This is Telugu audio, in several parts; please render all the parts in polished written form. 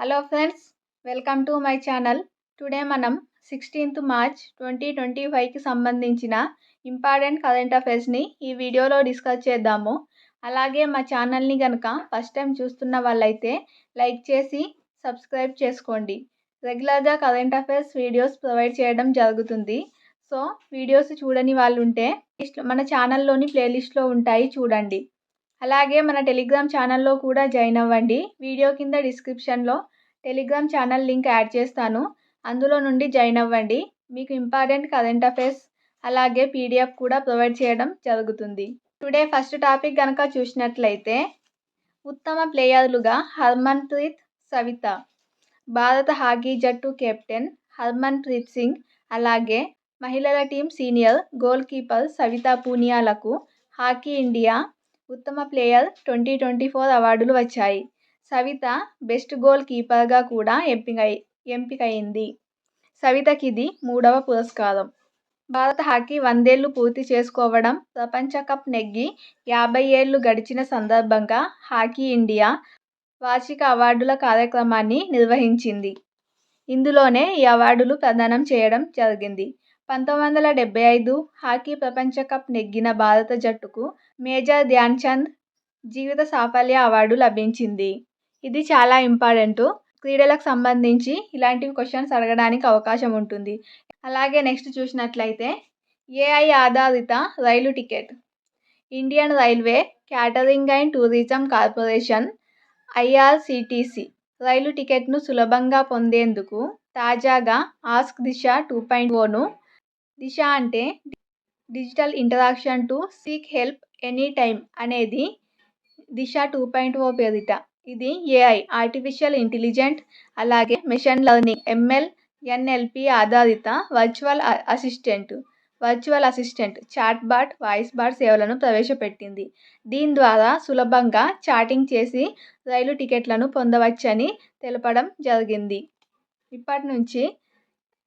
Hello friends, welcome to my channel. Today మనం 16th మార్చ్ 2025కి సంబంధించిన ఇంపార్టెంట్ కరెంట్ అఫైర్స్ని ఈ వీడియోలో డిస్కస్ చేద్దాము. అలాగే మా ఛానల్ని కనుక ఫస్ట్ టైం చూస్తున్న వాళ్ళైతే లైక్ చేసి సబ్స్క్రైబ్ చేసుకోండి. రెగ్యులర్గా కరెంట్ అఫైర్స్ వీడియోస్ ప్రొవైడ్ చేయడం జరుగుతుంది. సో వీడియోస్ చూడని వాళ్ళు ఉంటే మన ఛానల్లోని ప్లేలిస్ట్లో ఉంటాయి, చూడండి. అలాగే మన టెలిగ్రామ్ ఛానల్లో కూడా జాయిన్ అవ్వండి. వీడియో కింద డిస్క్రిప్షన్లో టెలిగ్రామ్ ఛానల్ లింక్ యాడ్ చేస్తాను, అందులో నుండి జాయిన్ అవ్వండి. మీకు ఇంపార్టెంట్ కరెంట్ అఫైర్స్ అలాగే పీడిఎఫ్ కూడా ప్రొవైడ్ చేయడం జరుగుతుంది. టుడే ఫస్ట్ టాపిక్ కనుక చూసినట్లయితే, ఉత్తమ ప్లేయర్లుగా హర్మన్ప్రీత్, సవిత. భారత హాకీ జట్టు కెప్టెన్ హర్మన్ప్రీత్ సింగ్ అలాగే మహిళల team senior goal keeper Savita పూనియాలకు హాకీ ఇండియా ఉత్తమ ప్లేయర్ 2024 అవార్డులు వచ్చాయి. సవిత బెస్ట్ గోల్ కీపర్గా కూడా ఎంపికైంది. సవితకి ఇది 3వ పురస్కారం. భారత హాకీ 100 ఏళ్లు పూర్తి చేసుకోవడం, ప్రపంచ కప్ నెగ్గి 50 ఏళ్లు గడిచిన సందర్భంగా హాకీ ఇండియా వార్షిక అవార్డుల కార్యక్రమాన్ని నిర్వహించింది. ఇందులోనే ఈ అవార్డులు ప్రదానం చేయడం జరిగింది. 1975 హాకీ ప్రపంచ కప్ నెగ్గిన భారత జట్టుకు మేజర్ ధ్యాన్ చంద్ జీవిత సాఫల్య అవార్డు లభించింది. ఇది చాలా ఇంపార్టెంట్. క్రీడలకు సంబంధించి ఇలాంటివి క్వశ్చన్స్ అడగడానికి అవకాశం ఉంటుంది. అలాగే నెక్స్ట్ చూసినట్లయితే, ఏఐ ఆధారిత రైలు ticket. Indian railway catering and tourism corporation IRCTC రైలు టికెట్ను సులభంగా పొందేందుకు తాజాగా ఆస్క్ దిశ 2.0ను దిశ అంటే digital interaction to seek help any time అనేది దిశ 2.0 పేరిట. ఇది ఏఐ ఆర్టిఫిషియల్ ఇంటెలిజెంట్ అలాగే మెషిన్ లెర్నింగ్ ఎంఎల్ ఎన్ఎల్పి ఆధారిత virtual assistant chatbot voice bot సేవలను ప్రవేశపెట్టింది. దీని ద్వారా సులభంగా చాటింగ్ చేసి రైలు టికెట్లను పొందవచ్చని తెలపడం జరిగింది. ఇప్పటి నుంచి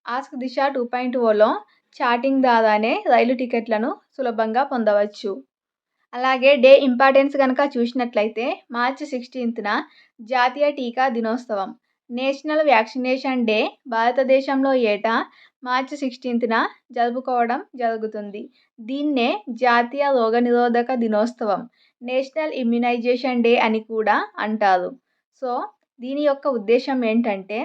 ఆస్క్ దిశ 2.0లో చాటింగ్ ద్వారానే రైలు టికెట్లను సులభంగా పొందవచ్చు. అలాగే డే ఇంపార్టెన్స్ కనుక చూసినట్లయితే, మార్చి 16న జాతీయ టీకా దినోత్సవం. నేషనల్ వ్యాక్సినేషన్ డే భారతదేశంలో ఏటా మార్చి 16న జరుపుకోవడం జరుగుతుంది. దీన్నే జాతీయ రోగనిరోధక దినోత్సవం, నేషనల్ ఇమ్యునైజేషన్ డే అని కూడా అంటారు. సో దీని యొక్క ఉద్దేశం ఏంటంటే,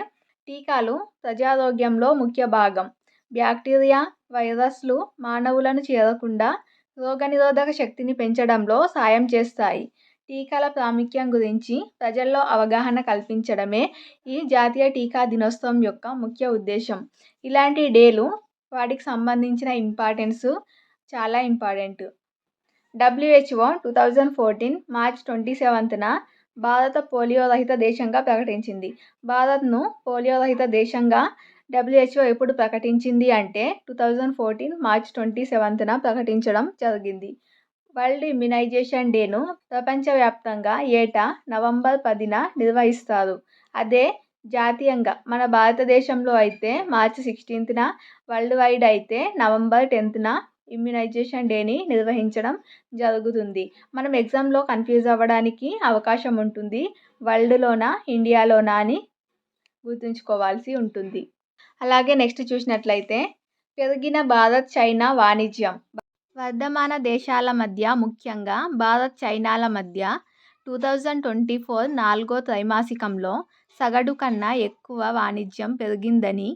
టీకాలు ప్రజారోగ్యంలో ముఖ్య భాగం. బ్యాక్టీరియా, వైరస్లు మానవులను చేరకుండా రోగనిరోధక శక్తిని పెంచడంలో సాయం చేస్తాయి. టీకాల ప్రాముఖ్యం గురించి ప్రజల్లో అవగాహన కల్పించడమే ఈ జాతీయ టీకా దినోత్సవం యొక్క ముఖ్య ఉద్దేశం. ఇలాంటి డేలు వాటికి సంబంధించిన ఇంపార్టెన్స్ చాలా ఇంపార్టెంట్. WHO 2014 మార్చ్ 27న భారత పోలియో రహిత దేశంగా ప్రకటించింది. భారత్ను పోలియో రహిత దేశంగా WHO ఎప్పుడు ప్రకటించింది అంటే 2014 మార్చ్ 27న ప్రకటించడం జరిగింది. వరల్డ్ ఇమ్యునైజేషన్ డేను ప్రపంచవ్యాప్తంగా ఏటా నవంబర్ 10న నిర్వహిస్తారు. అదే జాతీయంగా మన భారతదేశంలో అయితే మార్చి 16న, వరల్డ్ వైడ్ అయితే నవంబర్ 10న ఇమ్యునైజేషన్ డేని నిర్వహించడం జరుగుతుంది. మనం ఎగ్జామ్లో కన్ఫ్యూజ్ అవ్వడానికి అవకాశం ఉంటుంది. వరల్డ్లోనా ఇండియాలోనా అని గుర్తుంచుకోవాల్సి ఉంటుంది. అలాగే నెక్స్ట్ చూసినట్లయితే, పెరిగిన భారత్ చైనా వాణిజ్యం. వర్ధమాన దేశాల మధ్య, ముఖ్యంగా భారత్ చైనాల మధ్య 2024 4వ త్రైమాసికంలో సగటు కన్నా ఎక్కువ వాణిజ్యం పెరిగిందని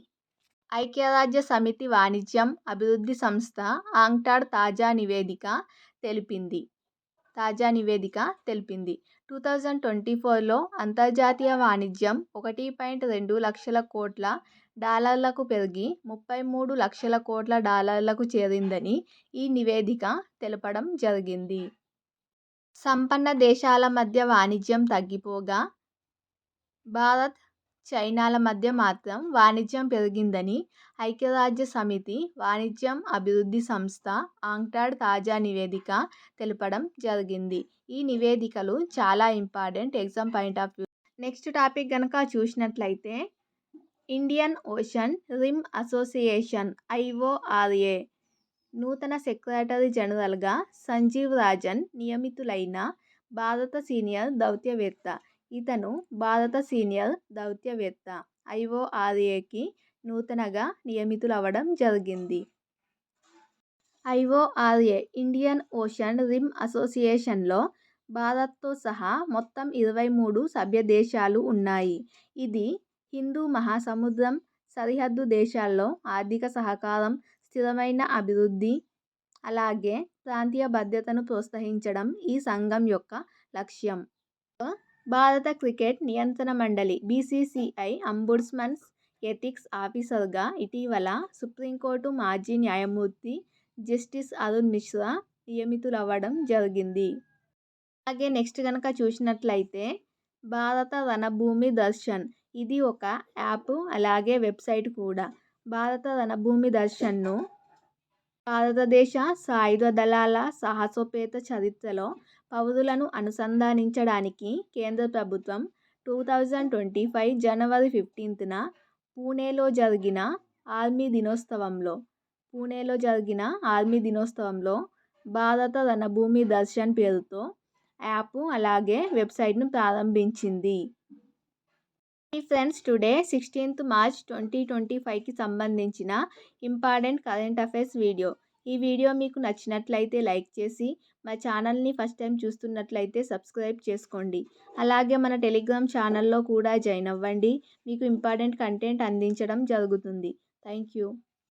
ఐక్యరాజ్య సమితి వాణిజ్యం అభివృద్ధి సంస్థ ఆంక్టాడ్ తాజా నివేదిక తెలిపింది. 2024లో అంతర్జాతీయ వాణిజ్యం 1.2 లక్షల కోట్ల డాలర్లకు పెరిగి 33 లక్షల కోట్ల డాలర్లకు చేరిందని ఈ నివేదిక తెలపడం జరిగింది. సంపన్న దేశాల మధ్య వాణిజ్యం తగ్గిపోగా, భారత్ చైనాల మధ్య మాత్రం వాణిజ్యం పెరిగిందని ఐక్యరాజ్య సమితి వాణిజ్యం అభివృద్ధి సంస్థ ఆంక్టాడ్ తాజా నివేదిక తెలపడం జరిగింది. ఈ నివేదికలు చాలా important exam point of view. Next topic కనుక చూసినట్లయితే, Indian ocean rim association IORA నూతన సెక్రటరీ జనరల్గా సంజీవ్ రాజన్ నియమితులైన భారత సీనియర్ దౌత్యవేత్త. ఇతను భారత సీనియర్ దౌత్యవేత్త ఐఓఆర్ఏకి నూతనగా నియమితులవ్వడం జరిగింది. ఐఓఆర్ఏ ఇండియన్ ఓషన్ రిమ్ అసోసియేషన్లో భారత్తో సహా మొత్తం 23 సభ్య దేశాలు ఉన్నాయి. ఇది హిందూ మహాసముద్రం సరిహద్దు దేశాల్లో ఆర్థిక సహకారం, స్థిరమైన అభివృద్ధి, అలాగే ప్రాంతీయ భద్రతను ప్రోత్సహించడం ఈ సంఘం యొక్క లక్ష్యం. భారత క్రికెట్ నియంత్రణ మండలి బీసీసీఐ అంబుడ్స్మన్ ఎథిక్స్ ఆఫీసర్గా ఇటీవల సుప్రీంకోర్టు మాజీ న్యాయమూర్తి జస్టిస్ అరుణ్ మిశ్రా నియమితులవ్వడం జరిగింది. అలాగే నెక్స్ట్ కనుక చూసినట్లయితే భారత రణభూమి దర్శన్, ఇది ఒక యాప్ అలాగే వెబ్సైట్ కూడా. భారత రణభూమి దర్శన్ను భారతదేశ సాయుధ దళాల సాహసోపేత చరిత్రలో పౌరులను అనుసంధానించడానికి కేంద్ర ప్రభుత్వం 2025 జనవరి 15న పూణేలో జరిగిన ఆర్మీ దినోత్సవంలో భారత రణభూమి దర్శన్ పేరుతో యాప్ అలాగే వెబ్సైట్ను ప్రారంభించింది. ఫ్రెండ్స్, టుడే 16th మార్చ్ 2025కి సంబంధించిన ఇంపార్టెంట్ కరెంట్ అఫైర్స్ వీడియో. ఈ వీడియో మీకు నచ్చినట్లయితే లైక్ చేసి మా ఛానల్ని ఫస్ట్ టైం చూస్తున్నట్లయితే సబ్స్క్రైబ్ చేసుకోండి. అలాగే మన టెలిగ్రామ్ ఛానల్లో కూడా జాయిన్ అవ్వండి. మీకు ఇంపార్టెంట్ కంటెంట్ అందించడం జరుగుతుంది. Thank you.